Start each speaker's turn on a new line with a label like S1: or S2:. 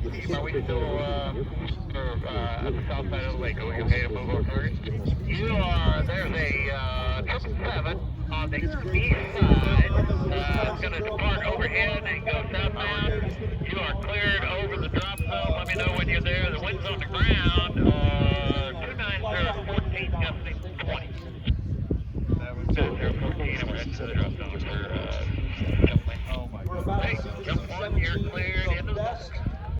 S1: Are we still at the south side of the lake? Are we okay to move our target? You are, there's a 777 on the east side. It's going to depart overhead and go southbound. You are cleared over the drop zone. Let me know when you're there. The wind's on the ground. 29014, gusting 20. 29014, and we're heading to the drop zone for jump lane. Hey, jump one, you're clear.